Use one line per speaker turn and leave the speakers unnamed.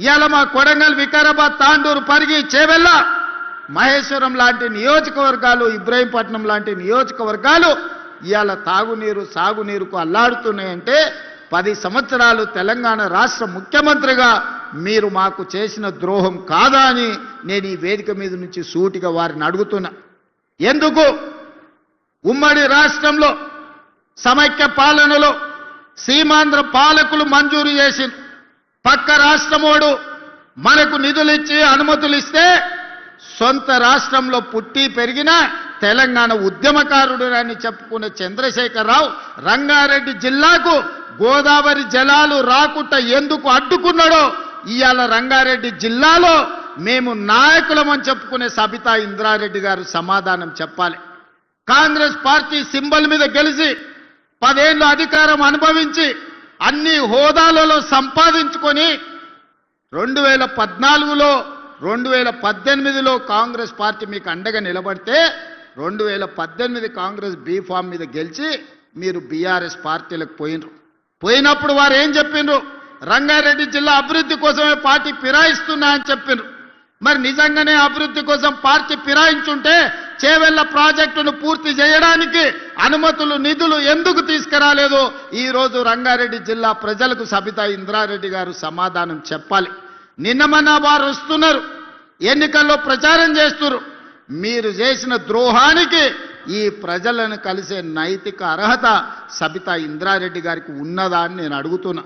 ఇవాళ మా కొడంగల్, వికారాబాద్, తాండూరు, పరిగి, చేవెళ్ళ, మహేశ్వరం లాంటి నియోజకవర్గాలు, ఇబ్రహీంపట్నం లాంటి నియోజకవర్గాలు ఇవాళ తాగునీరు, సాగునీరుకు అల్లాడుతున్నాయంటే 10 సంవత్సరాలు తెలంగాణ రాష్ట్ర ముఖ్యమంత్రిగా మీరు మాకు చేసిన ద్రోహం కాదా అని నేను ఈ వేదిక మీద నుంచి సూటిగా వారిని అడుగుతున్నా. ఎందుకు ఉమ్మడి రాష్ట్రంలో సమైక్య పాలనలో సీమాంధ్ర పాలకులు మంజూరు చేసి పక్క రాష్ట్రమోడు మనకు నిధులు ఇచ్చి అనుమతులు ఇస్తే సొంత రాష్ట్రంలో పుట్టి పెరిగిన తెలంగాణ ఉద్యమకారుడు అని చెప్పుకునే చంద్రశేఖరరావు రంగారెడ్డి జిల్లాకు గోదావరి జలాలు రాకుండా ఎందుకు అడ్డుకున్నాడో ఇవాళ రంగారెడ్డి జిల్లాలో మేము నాయకులమని చెప్పుకునే సబితా ఇంద్రారెడ్డి గారు సమాధానం చెప్పాలి. కాంగ్రెస్ పార్టీ సింబల్ మీద గెలిచి 10 ఏళ్ళు అధికారం అనుభవించి అన్ని హోదాలలో సంపాదించుకొని 2014లో 2018లో కాంగ్రెస్ పార్టీ మీకు అండగా నిలబడితే 2018 కాంగ్రెస్ బీఫామ్ మీద గెలిచి మీరు బీఆర్ఎస్ పార్టీలకు పోయినప్పుడు వారు ఏం చెప్పిండ్రు? రంగారెడ్డి జిల్లా అభివృద్ధి కోసమే పార్టీ ఫిరాయిస్తున్నా అని చెప్పిండ్రు. మరి నిజంగానే అభివృద్ధి కోసం పార్టీ ఫిరాయించుంటే చేవెళ్ల ప్రాజెక్టును పూర్తి చేయడానికి అనుమతులు, నిధులు ఎందుకు తీసుకురాలేదో ఈ రోజు రంగారెడ్డి జిల్లా ప్రజలకు సబితా ఇంద్రారెడ్డి గారు సమాధానం చెప్పాలి. నిన్నమన్నా వారు వస్తున్నారు, ఎన్నికల్లో ప్రచారం చేస్తున్నారు. మీరు చేసిన ద్రోహానికి ఈ ప్రజలను కలిసే నైతిక అర్హత సబితా ఇంద్రారెడ్డి గారికి ఉన్నదా అని నేను అడుగుతున్నా.